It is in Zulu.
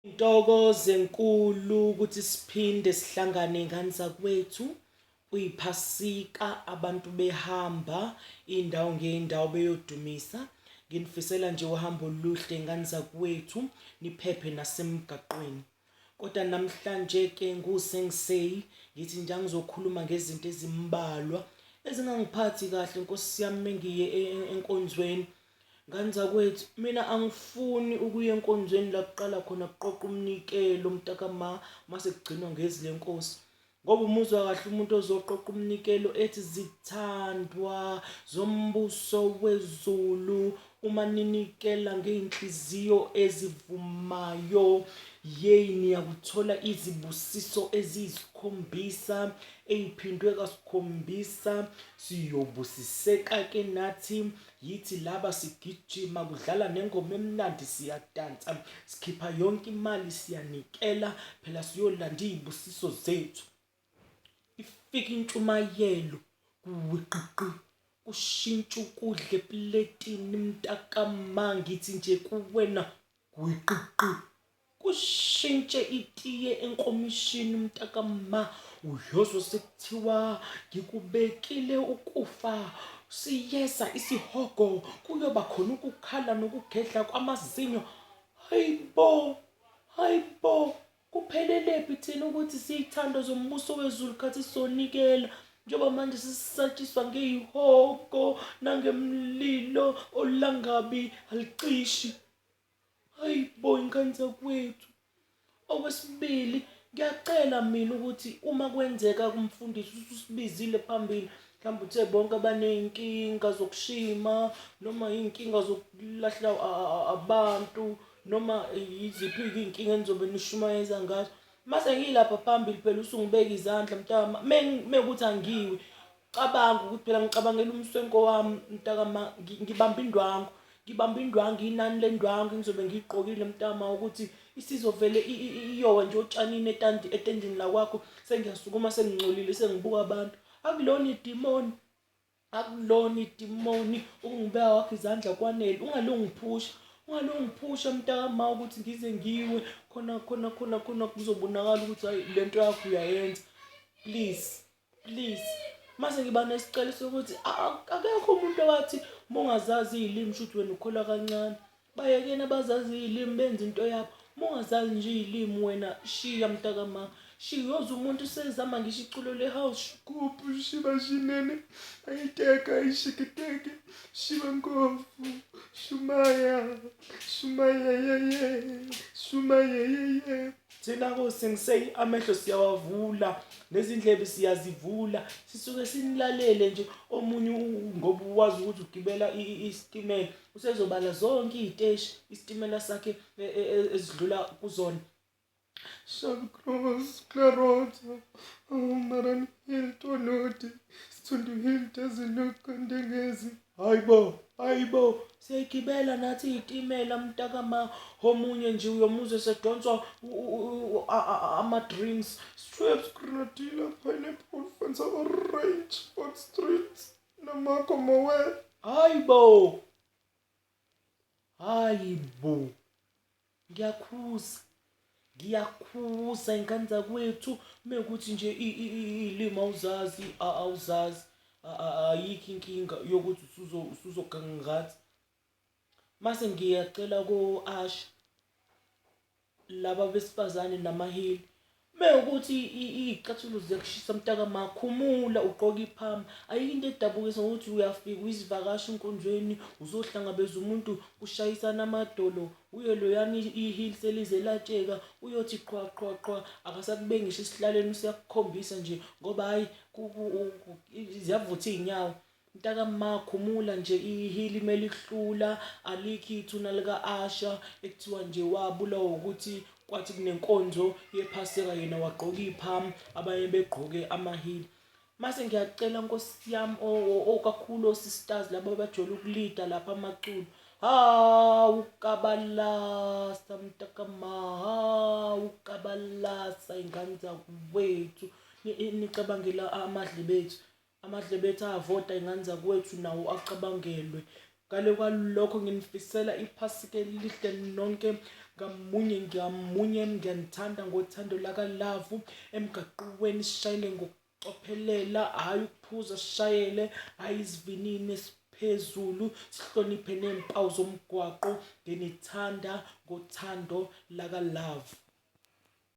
Intokozo enkulu ukuthi siphinde sihlangane ngane zakwethu kuyiphasika abantu behamba indawo ngeindawo beyodumisa. Nginifisela nje uhambo oluhle ngane zakwethu niphephe nasemgaqweni. Kodwa namhlanje ke nguSengshilo ngithi nje ngizokhuluma ngezinto ezimbalwa ezingangiphathi kahle Nkosi yami mengiye enkonzweni. Ngane zakwethu mina angifuni ukuya enkonzweni la kuqala khona kuqoqa umnikelo mntakama mase kugcinwa ngezi lenkosi. Ngoba umuzwa kahle umuntu ozoqoqa umnikelo ethi zithandwa zombuso wezulu uma ninikela ngeinhliziyo ezivumayo yeyini yakuthola izibusiso eziyisikhombisa eziphindwe kasikhombisa. Siyobusiseka ke nathi yithi laba sigijima kudlala nengoma emnandi siyadansa sikhipha yonke imali siyanikela phela siyolanda izibusiso zethu. Ifika intshumayelo kuwiqiqi kushintsha ukudla epletini mntakama ngithi nje kuwena kuwiqiqi kushintshe itiye enkomishini mntakama uyozwa sekuthiwa ngikubekile ukufa siyeza isihogo kuyoba khona ukukhala nokugedla kwamazinyo. Hayibo kuphelele thina ukuthi siyithando zombuso wezulu khathi sonikela njengoba manje sisatshiswa ngeyihogo nangemlilo olangabi aliqishi. Hayibo ingane zakwethu. Okwesibili ngiyacela mina ukuthi uma kwenzeka kumfundisi usibizile phambili mhlawumbe uthe bonke abaney'nkinga zokushima noma iy'nkinga zokulahla abantu noma yiziphi iy'nkinga enizobe nishumayeza ngazo. Mase ngilapha phambili phela usungibeka izandla mntakama mekuthi angiwi cabanga ukuthi phela ngicabangela umswenko wami mntakama ngibamba indwangu inani lendwangu engizobe ngiyigqokile mntakama ukuthi isizovele iyowa nje otshanini etendeni la kwakho sengiyasukuma sengingcolile sengibuka abantu. Akulona idimoni ukungibeka wakho izandla kwanele ungalokungiphusha mntakama ukuthi ngize ngiwe khona kuzobonakala ukuthi hayi lento yakho uyayenza. Please mase ngiba nesicelo sokuthi akekho umuntu owathi mongazazi izilimi shuthi wena ukholwa kancane. Bayekeni abazazi izilimi benza into yabo. Mongazazi nje izilimi wena shiya mntakama shiya. Uyoza umuntu sezama ngisho iculo lehouse shigubhu shiba shinene ayiteka ayishikiteke shiba ngofu shumaya yeye. Thina koSengshilo amehlo siyawavula nezindlebe siyazivula sisuke sinilalele nje. Omunye ngoba uwazi ukuthi ugibela isitimela usezobala zonke iziteshi isitimela sakhe ezidlula kuzona. Shabcross, Clarota, Maran Hiltonoti, Stundu Hiltazilukandengezi. Hayibo, siyagibela nathi izitimela mntakama. Omunye nje uyomuzwe sedonswa ama-drinks, strips, granadilla, pineapple, fancy orange, hot streets, namakho mowe. Hayibo, ngiyakhuza ingane zakwethu mekuthi nje ilimi awuzazi ayikho inkinga yokuthi usuzoganga ngathi. Mase ngiyacela ko-Asha laba besifazane namahili mekuthi iy'cathulo ziyakushisa mntakama khumula ugqoke iphama. Ayikho into edabukisa ngokuthi uyafika uyizivakashi enkonzweni uzohlangabeza umuntu ushayisana amadolo uye loyani ihili selize latsheka uyothi qhwa akasakubeki ngisho esihlalweni usiyakukhombisa nje ngoba hayi ziyavutha iy'nyawo. Mntakama khumula nje ihili melihlula alikho ithuna lika-Asha ekuthiwa nje wabulawa ukuthi kwathi kunenkonzo yephasika yena wagqoka iphama abanye begqoke amahili. Mase ngiyacela Nkosi yami okakhulu o-sisters laba bajwayele ukulida lapha amaculo. Ukabalasa mntakama ukabalasa ingane zakwethu nicabangela amadlebe ethu ayavoda ingane zakwethu nawo acabangelwe. Ngale kwalokho nginifisela iphasika elihle nonke ngamunye ngamunye. Ngiyanithanda ngothando lakalavu. Emgaqweni sishayele ngokucophelela, hhayi ukuphuza, sishayele hhayi isivinini esiphezulu, sihloniphe nempawu zomgwaqo. Nginithanda ngothando lakalavu.